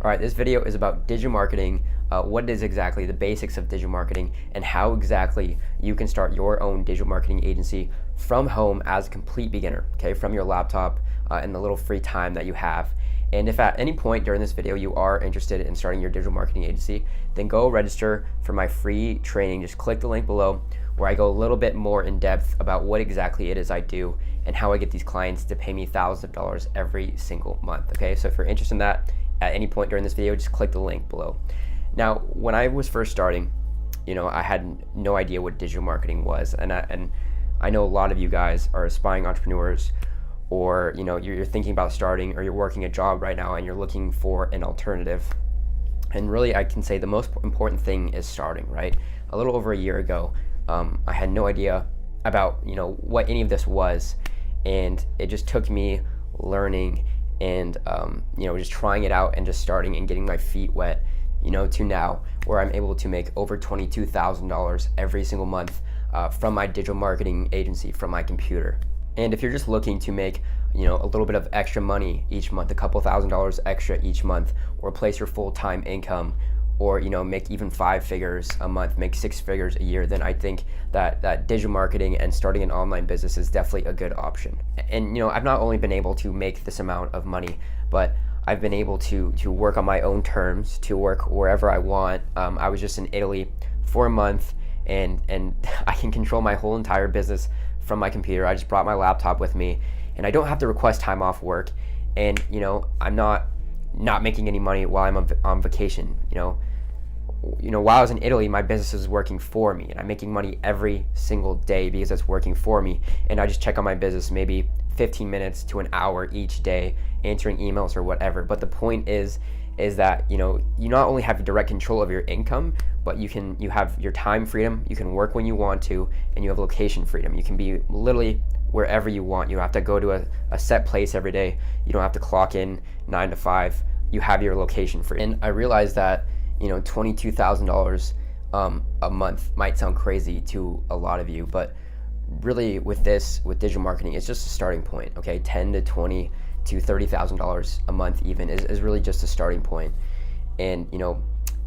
All right, this video is about digital marketing, what is exactly the basics of digital marketing, and how exactly you can start your own digital marketing agency from home as a complete beginner, okay, from your laptop and the little free time that you have. And if at any point during this video you are interested in starting your digital marketing agency, then go register for my free training. Just click the link below where I go a little bit more in depth about what exactly it is I do and how I get these clients to pay me thousands of dollars every single month, okay? So if you're interested in that, at any point during this video, just click the link below. Now, when I was first starting, I had no idea what digital marketing was, and I know a lot of you guys are aspiring entrepreneurs, or you're thinking about starting, or you're working a job right now and you're looking for an alternative. And really, I can say the most important thing is starting, right? A little over a year ago, I had no idea about what any of this was, and it just took me learning and just trying it out and just starting and getting my feet wet, to now where I'm able to make over $22,000 every single month from my digital marketing agency, from my computer. And if you're just looking to make a little bit of extra money each month, a couple $1,000s extra each month, or replace your full-time income, or make even 5 figures a month, make 6 figures a year, then I think that digital marketing and starting an online business is definitely a good option. And I've not only been able to make this amount of money, but I've been able to work on my own terms, to work wherever I want. I was just in Italy for a month, and I can control my whole entire business from my computer. I just brought my laptop with me, and I don't have to request time off work. And I'm not making any money while I'm on vacation. While I was in Italy, my business is working for me, and I'm making money every single day because it's working for me. And I just check on my business maybe 15 minutes to an hour each day, answering emails or whatever. But the point is that you not only have direct control of your income, but you have your time freedom. You can work when you want to, and you have location freedom. You can be literally wherever you want. You don't have to go to a set place every day. You don't have to clock in 9 to 5. You have your location freedom. And I realized that $22,000 a month might sound crazy to a lot of you, but really with digital marketing, it's just a starting point, okay? 10 to 20 to $30,000 a month even is really just a starting point. And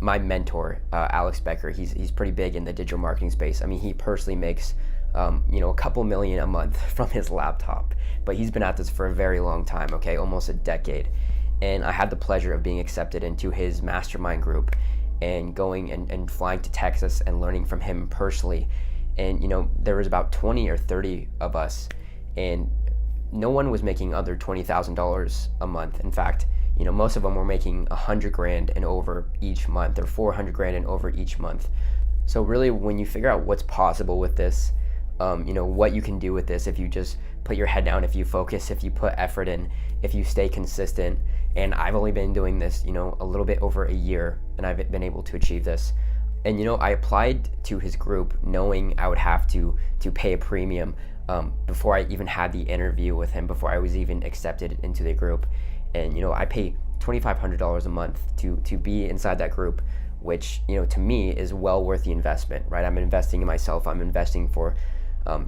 my mentor, Alex Becker, he's pretty big in the digital marketing space. I mean, he personally makes a couple million a month from his laptop, but he's been at this for a very long time, okay? Almost a decade. And I had the pleasure of being accepted into his mastermind group and going and flying to Texas and learning from him personally. And there was about 20 or 30 of us, and no one was making under $20,000 a month. In fact, most of them were making $100,000 and over each month, or $400,000 and over each month. So really, when you figure out what's possible with this, what you can do with this, if you just put your head down, if you focus, if you put effort in, if you stay consistent. And I've only been doing this, a little bit over a year, and I've been able to achieve this. And I applied to his group knowing I would have to pay a premium before I even had the interview with him, before I was even accepted into the group. And I pay $2,500 a month to be inside that group, which to me is well worth the investment, right? I'm investing in myself. I'm investing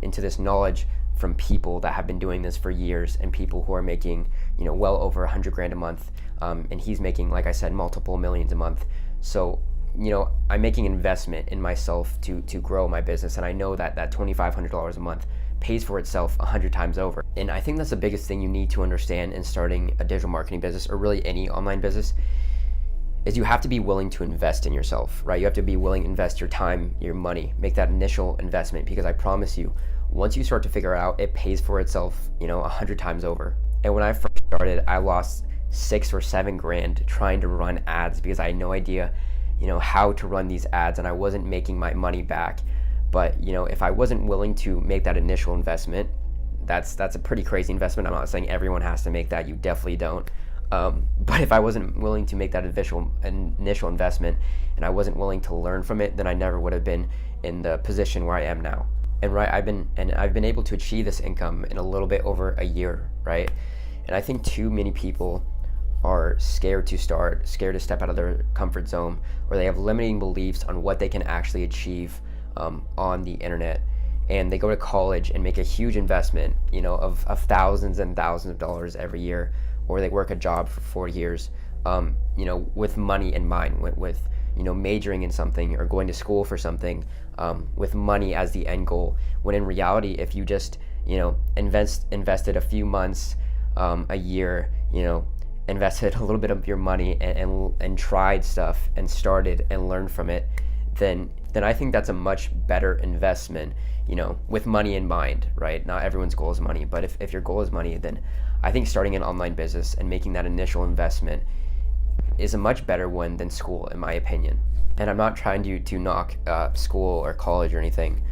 into this knowledge from people that have been doing this for years, and people who are making well over $100,000 a month, and he's making, like I said, multiple millions a month. So I'm making investment in myself to grow my business, and I know that $2,500 a month pays for itself 100 times over. And I think that's the biggest thing you need to understand in starting a digital marketing business, or really any online business, is you have to be willing to invest in yourself, right? You have to be willing to invest your time, your money, make that initial investment, because I promise you, once you start to figure it out, it pays for itself 100 times over. And when I first started, I lost 6 or 7 grand trying to run ads because I had no idea how to run these ads, and I wasn't making my money back. But if I wasn't willing to make that initial investment, that's a pretty crazy investment. I'm not saying everyone has to make that. You definitely don't. But if I wasn't willing to make that initial investment, and I wasn't willing to learn from it, then I never would have been in the position where I am now. And right, I've been able to achieve this income in a little bit over a year, right? And I think too many people are scared to start, scared to step out of their comfort zone, or they have limiting beliefs on what they can actually achieve on the internet. And they go to college and make a huge investment, of thousands and thousands of dollars every year, or they work a job for 4 years with money in mind, with majoring in something or going to school for something, with money as the end goal. When in reality, if you just invested a few months, a year, invested a little bit of your money and tried stuff and started and learned from it, then I think that's a much better investment, with money in mind, right? Not everyone's goal is money, but if your goal is money, then I think starting an online business and making that initial investment is a much better one than school, in my opinion. And I'm not trying to knock school or college or anything.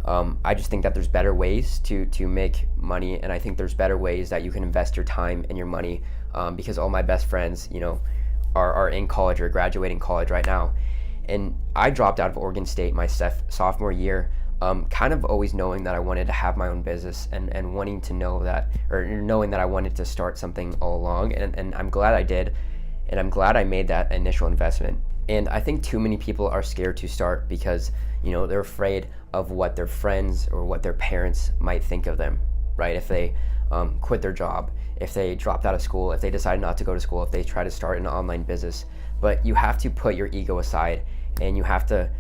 I just think that there's better ways to make money, and I think there's better ways that you can invest your time and your money, because all my best friends, are in college or graduating college right now. And I dropped out of Oregon State my sophomore year, kind of always knowing that I wanted to have my own business and wanting to know that, or knowing that I wanted to start something all along. And I'm glad I did. And I'm glad I made that initial investment. And I think too many people are scared to start because, they're afraid of what their friends or what their parents might think of them, right? If they quit their job, if they dropped out of school, if they decide not to go to school, if they try to start an online business. But you have to put your ego aside, and you have to,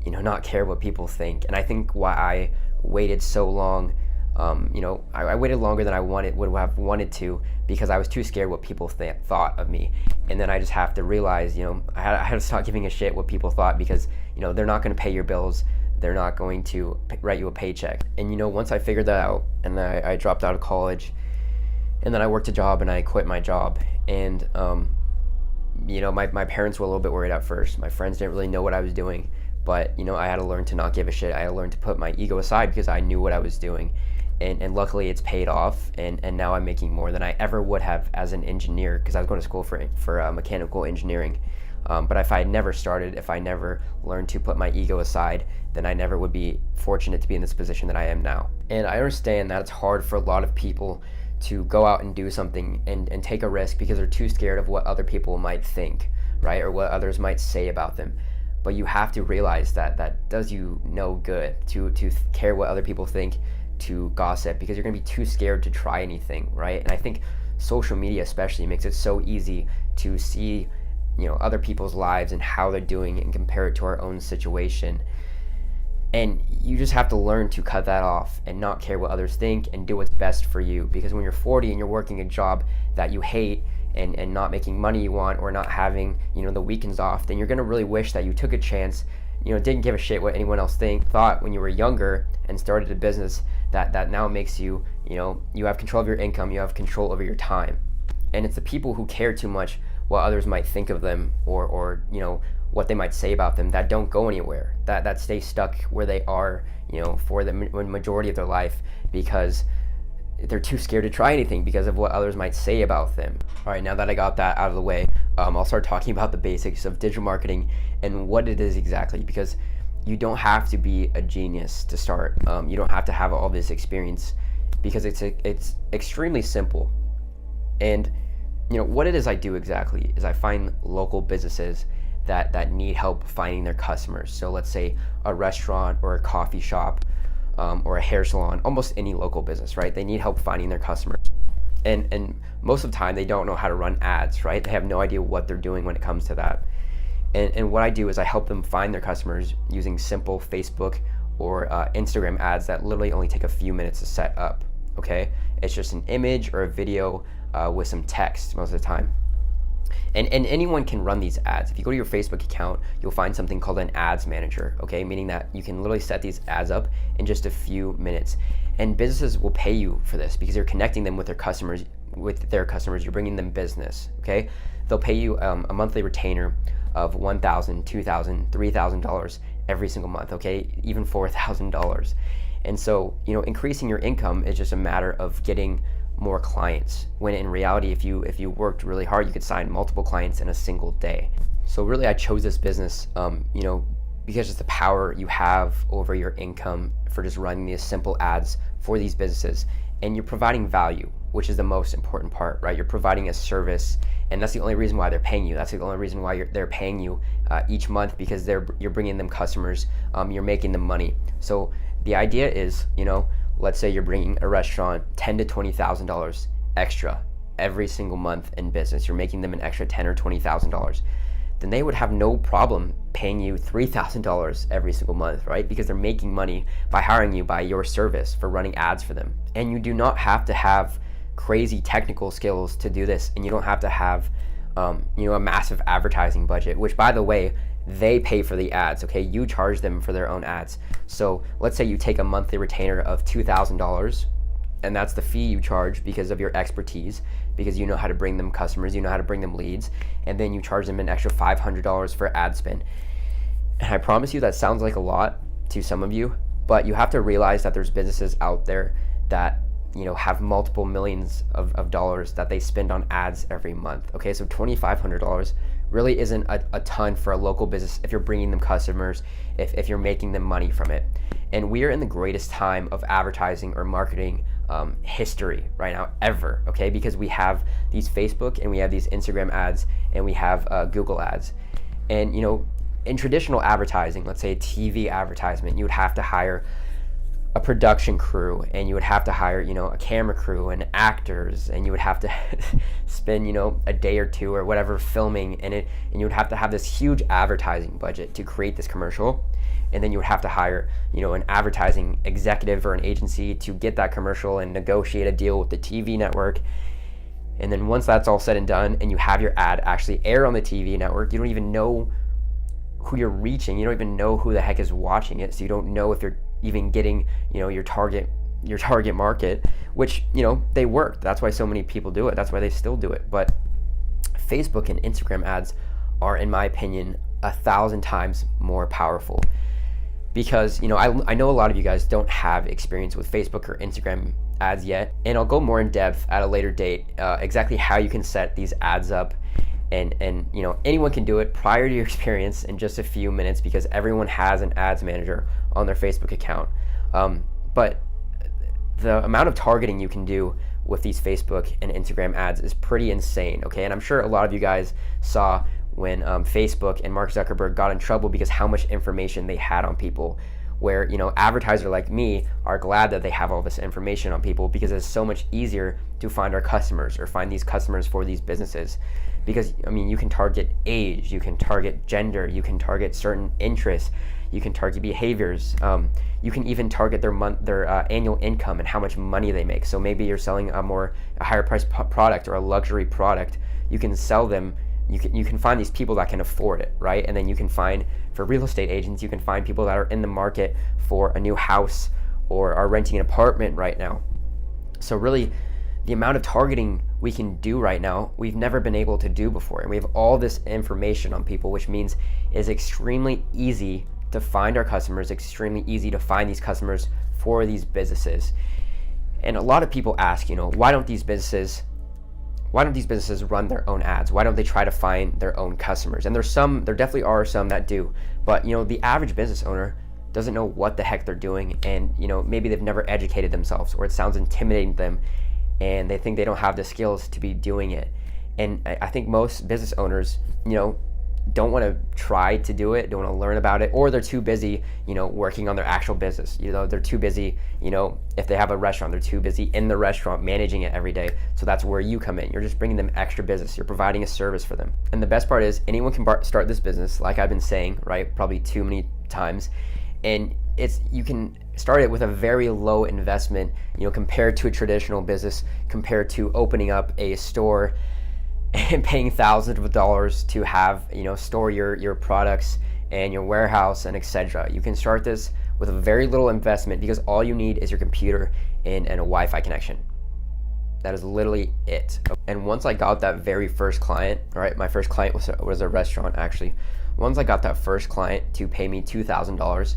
not care what people think. And I think why I waited so long, I waited longer than I would have wanted to, because I was too scared what people thought of me. And then I just have to realize, I had to stop giving a shit what people thought, because, they're not going to pay your bills. They're not going to write you a paycheck. And, once I figured that out, and I dropped out of college, and then I worked a job and I quit my job. And, my parents were a little bit worried at first. My friends didn't really know what I was doing. But, I had to learn to not give a shit. I had to learn to put my ego aside, because I knew what I was doing. And luckily it's paid off, and now I'm making more than I ever would have as an engineer, because I was going to school for mechanical engineering. But if I never started, if I never learned to put my ego aside, then I never would be fortunate to be in this position that I am now. And I understand that it's hard for a lot of people to go out and do something and take a risk, because they're too scared of what other people might think, right? Or what others might say about them. But you have to realize that does you no good to care what other people think, to gossip, because you're going to be too scared to try anything, right? And I think social media especially makes it so easy to see, other people's lives and how they're doing and compare it to our own situation. And you just have to learn to cut that off and not care what others think and do what's best for you. Because when you're 40 and you're working a job that you hate and not making money you want, or not having, the weekends off, then you're going to really wish that you took a chance, didn't give a shit what anyone else thought when you were younger, and started a business that now makes you, you have control of your income, you have control over your time. And it's the people who care too much what others might think of them, or what they might say about them, that don't go anywhere, that stay stuck where they are, for the majority of their life, because they're too scared to try anything because of what others might say about them. All right, now that I got that out of the way, I'll start talking about the basics of digital marketing and what it is exactly, because you don't have to be a genius to start. You don't have to have all this experience, because it's extremely simple. And what it is I do exactly is I find local businesses that need help finding their customers. So let's say a restaurant or a coffee shop, or a hair salon, almost any local business, right? They need help finding their customers. And most of the time they don't know how to run ads, right? They have no idea what they're doing when it comes to that. And what I do is I help them find their customers using simple Facebook or Instagram ads that literally only take a few minutes to set up, okay? It's just an image or a video with some text most of the time. And anyone can run these ads. If you go to your Facebook account, you'll find something called an ads manager, okay? Meaning that you can literally set these ads up in just a few minutes. And businesses will pay you for this, because you're connecting them with their customers. You're bringing them business, okay? They'll pay you a monthly retainer of $1,000, $2,000, $3,000 every single month, okay? Even $4,000. And so, increasing your income is just a matter of getting more clients, when in reality, if you worked really hard, you could sign multiple clients in a single day. So really, I chose this business, because it's the power you have over your income for just running these simple ads for these businesses, and you're providing value, which is the most important part, right? You're providing a service, and that's the only reason why they're paying you. That's the only reason why they're paying you each month, because you're bringing them customers, you're making them money. So the idea is, let's say you're bringing a restaurant $10,000 to $20,000 extra every single month in business, you're making them an extra $10,000 or $20,000, then they would have no problem paying you $3,000 every single month, right? Because they're making money by hiring you, by your service, for running ads for them. And you do not have to have crazy technical skills to do this, and you don't have to have a massive advertising budget, which, by the way, they pay for the ads, okay? You charge them for their own ads. So let's say you take a monthly retainer of $2,000, and that's the fee you charge because of your expertise, because you know how to bring them customers, you know how to bring them leads, and then you charge them an extra $500 for ad spend. And I promise you that sounds like a lot to some of you, but you have to realize that there's businesses out there that have multiple millions of dollars that they spend on ads every month. Okay, so $2,500 really isn't a ton for a local business if you're bringing them customers, if you're making them money from it. And we are in the greatest time of advertising or marketing history right now ever, okay? Because we have these Facebook and we have these Instagram ads and we have Google ads. And in traditional advertising, let's say a TV advertisement, you would have to hire a production crew, and you would have to hire a camera crew and actors, and you would have to spend a day or two or whatever filming in it, and you would have to have this huge advertising budget to create this commercial. And then you would have to hire an advertising executive or an agency to get that commercial and negotiate a deal with the TV network. And then once that's all said and done and you have your ad actually air on the TV network, you don't even know who you're reaching. You don't even know who the heck is watching it, so you don't know if you're even getting your target market, which they worked. That's why so many people do it. That's why they still do it. But Facebook and Instagram ads are, in my opinion, 1,000 times more powerful, because I know a lot of you guys don't have experience with Facebook or Instagram ads yet, and I'll go more in depth at a later date exactly how you can set these ads up. And anyone can do it prior to your experience in just a few minutes, because everyone has an ads manager on their Facebook account. But the amount of targeting you can do with these Facebook and Instagram ads is pretty insane, okay? And I'm sure a lot of you guys saw when Facebook and Mark Zuckerberg got in trouble because how much information they had on people, where advertisers like me are glad that they have all this information on people, because it's so much easier to find our customers or find these customers for these businesses. Because you can target age, you can target gender, you can target certain interests, you can target behaviors, you can even target their annual income and how much money they make. So maybe you're selling a higher priced product or a luxury product, you can sell them. You can find these people that can afford it, right? And then you can find, for real estate agents, you can find people that are in the market for a new house or are renting an apartment right now. So really, the amount of targeting we can do right now, we've never been able to do before. And we have all this information on people, which means it's extremely easy to find our customers, extremely easy to find these customers for these businesses. And a lot of people ask, why don't these businesses run their own ads? Why don't they try to find their own customers? And there definitely are some that do, but the average business owner doesn't know what the heck they're doing, and maybe they've never educated themselves, or it sounds intimidating to them, and they think they don't have the skills to be doing it. And I think most business owners, don't want to try to do it, don't want to learn about it, or they're too busy, working on their actual business. They're too busy, if they have a restaurant, they're too busy in the restaurant managing it every day. So that's where you come in. You're just bringing them extra business. You're providing a service for them. And the best part is anyone can start this business, like I've been saying, right? Probably too many times. And you can start it with a very low investment, compared to a traditional business, compared to opening up a store and paying thousands of dollars to have, store your products and your warehouse and etc. You can start this with a very little investment, because all you need is your computer and a Wi-Fi connection. That is literally it. And once I got that very first client, all right, my first client was a restaurant actually. Once I got that first client to pay me $2,000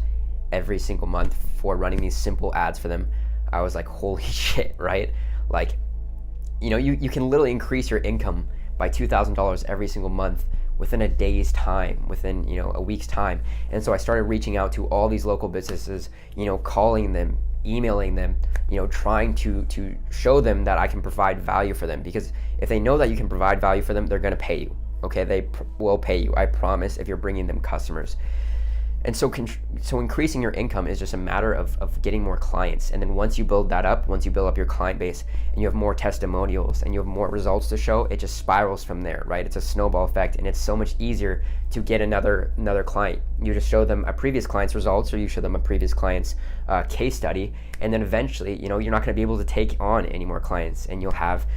every single month for running these simple ads for them, I was like, holy shit, right? Like, you can literally increase your income by $2,000 every single month within a day's time, within a week's time. And so I started reaching out to all these local businesses, calling them, emailing them, trying to show them that I can provide value for them. Because if they know that you can provide value for them, they're going to pay you. Okay, they will pay you, I promise, if you're bringing them customers. And so increasing your income is just a matter of getting more clients. And then once you build that up, once you build up your client base and you have more testimonials and you have more results to show, it just spirals from there, right? It's a snowball effect, and it's so much easier to get another client. You just show them a previous client's results, or you show them a previous client's case study, and then eventually, you're not going to be able to take on any more clients, and you'll have,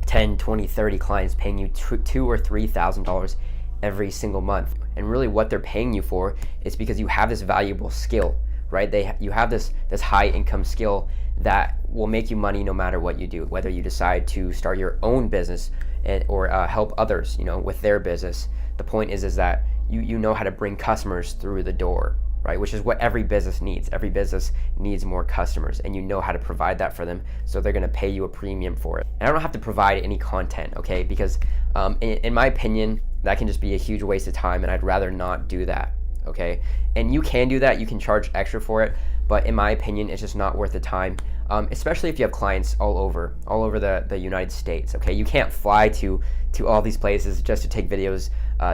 10, 20, 30 clients paying you $2,000 or $3,000 every single month. And really what they're paying you for is because you have this valuable skill, right? You have this high income skill that will make you money no matter what you do, whether you decide to start your own business or help others, with their business. The point is that you know how to bring customers through the door, right? Which is what every business needs. Every business needs more customers, and you know how to provide that for them, so they're gonna pay you a premium for it. And I don't have to provide any content, okay? Because in my opinion, that can just be a huge waste of time, and I'd rather not do that, okay? And you can do that, you can charge extra for it, but in my opinion, it's just not worth the time, especially if you have clients all over the United States, okay? You can't fly to all these places just to take videos,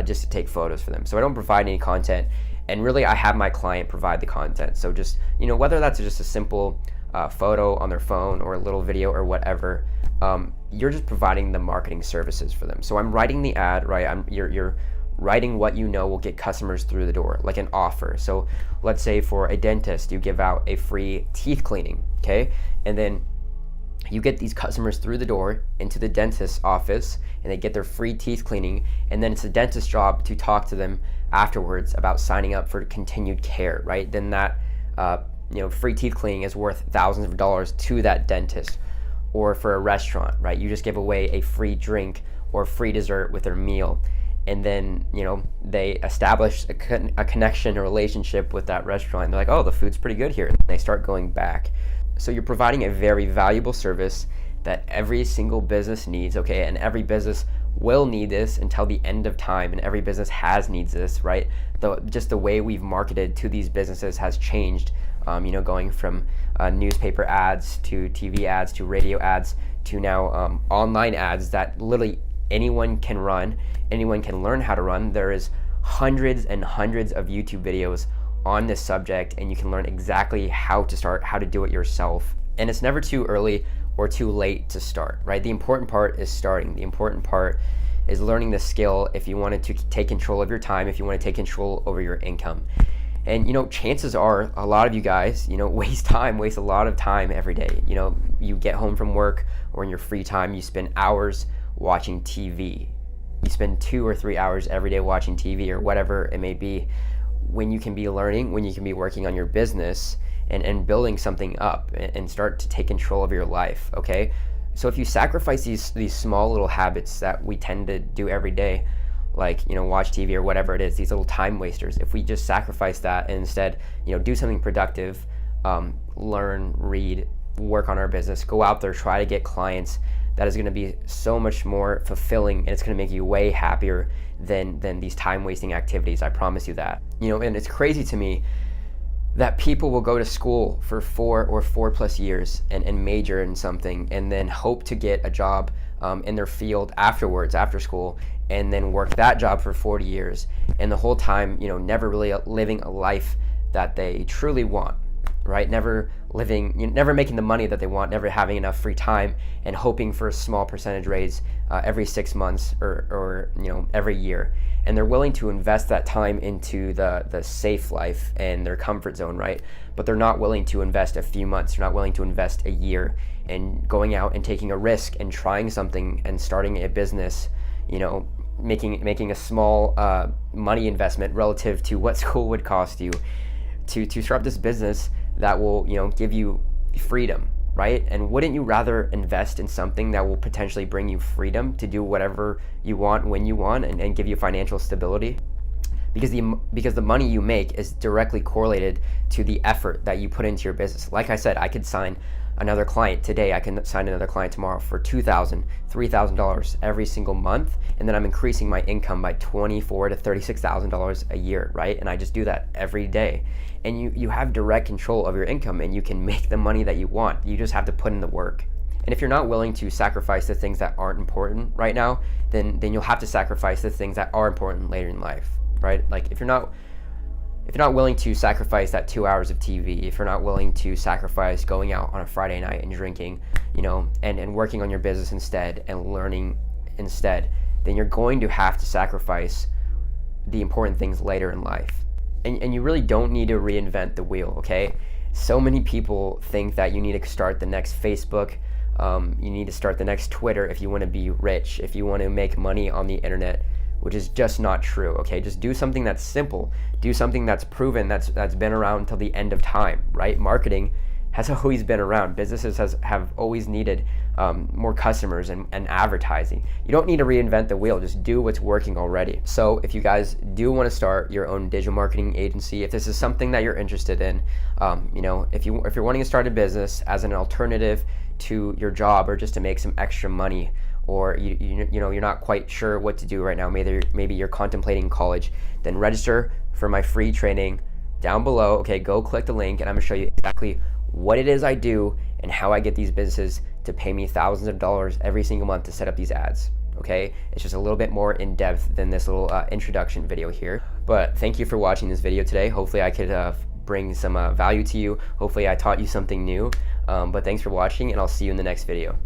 just to take photos for them. So I don't provide any content, and really I have my client provide the content. So just, whether that's just a simple photo on their phone or a little video or whatever, you're just providing the marketing services for them. So I'm writing the ad, right? You're writing what will get customers through the door, like an offer. So let's say for a dentist, you give out a free teeth cleaning, okay? And then you get these customers through the door into the dentist's office, and they get their free teeth cleaning, and then it's the dentist's job to talk to them afterwards about signing up for continued care, right? Then that free teeth cleaning is worth thousands of dollars to that dentist. Or for a restaurant, right? You just give away a free drink or free dessert with their meal, and then they establish a connection, a relationship with that restaurant, and they're like, oh, the food's pretty good here, and they start going back. So you're providing a very valuable service that every single business needs, okay? And every business will need this until the end of time, and every business needs this, right? Just the way we've marketed to these businesses has changed, going from newspaper ads to TV ads to radio ads to now online ads that literally anyone can run, anyone can learn how to run. There is hundreds and hundreds of YouTube videos on this subject, and you can learn exactly how to start, how to do it yourself. And it's never too early or too late to start, right? The important part is starting. The important part is learning the skill if you wanted to take control of your time, if you want to take control over your income. And chances are a lot of you guys, waste a lot of time every day. You get home from work, or in your free time, you spend hours watching TV. You spend 2 or 3 hours every day watching TV or whatever it may be, when you can be learning, when you can be working on your business and building something up and start to take control of your life, okay? So if you sacrifice these small little habits that we tend to do every day, like watch TV or whatever it is, these little time wasters, if we just sacrifice that and instead do something productive, learn, read, work on our business, go out there, try to get clients, that is going to be so much more fulfilling, and it's going to make you way happier than these time wasting activities. I promise you that. And it's crazy to me that people will go to school for 4 or 4+ years and major in something, and then hope to get a job in their field afterwards, after school, and then work that job for 40 years, and the whole time, never really living a life that they truly want, right? Never making the money that they want, never having enough free time, and hoping for a small percentage raise every 6 months or every year. And they're willing to invest that time into the safe life and their comfort zone, right? But they're not willing to invest a few months. They're not willing to invest a year and going out and taking a risk and trying something and starting a business, making a small money investment relative to what school would cost you to start this business that will give you freedom, right? And wouldn't you rather invest in something that will potentially bring you freedom to do whatever you want when you want and give you financial stability? Because the money you make is directly correlated to the effort that you put into your business. Like I said, I could sign another client today, I can sign another client tomorrow for $2,000, $3,000 every single month, and then I'm increasing my income by $24,000 to $36,000 a year, right? And I just do that every day. And you have direct control of your income, and you can make the money that you want. You just have to put in the work. And if you're not willing to sacrifice the things that aren't important right now, then you'll have to sacrifice the things that are important later in life, right? Like if you're not if you're not willing to sacrifice that 2 hours of TV, if you're not willing to sacrifice going out on a Friday night and drinking, and working on your business instead and learning instead, then you're going to have to sacrifice the important things later in life. And you really don't need to reinvent the wheel, okay? So many people think that you need to start the next Facebook, you need to start the next Twitter if you want to be rich, if you want to make money on the internet, which is just not true, okay? Just do something that's simple. Do something that's proven, that's been around until the end of time, right? Marketing has always been around. Businesses have always needed more customers and advertising. You don't need to reinvent the wheel. Just do what's working already. So if you guys do want to start your own digital marketing agency, if this is something that you're interested in, if you're wanting to start a business as an alternative to your job or just to make some extra money, or you're not quite sure what to do right now, maybe you're contemplating college, then register for my free training down below. Okay, go click the link and I'm gonna show you exactly what it is I do and how I get these businesses to pay me thousands of dollars every single month to set up these ads. Okay, it's just a little bit more in depth than this little introduction video here. But thank you for watching this video today. Hopefully I could bring some value to you. Hopefully I taught you something new. But thanks for watching, and I'll see you in the next video.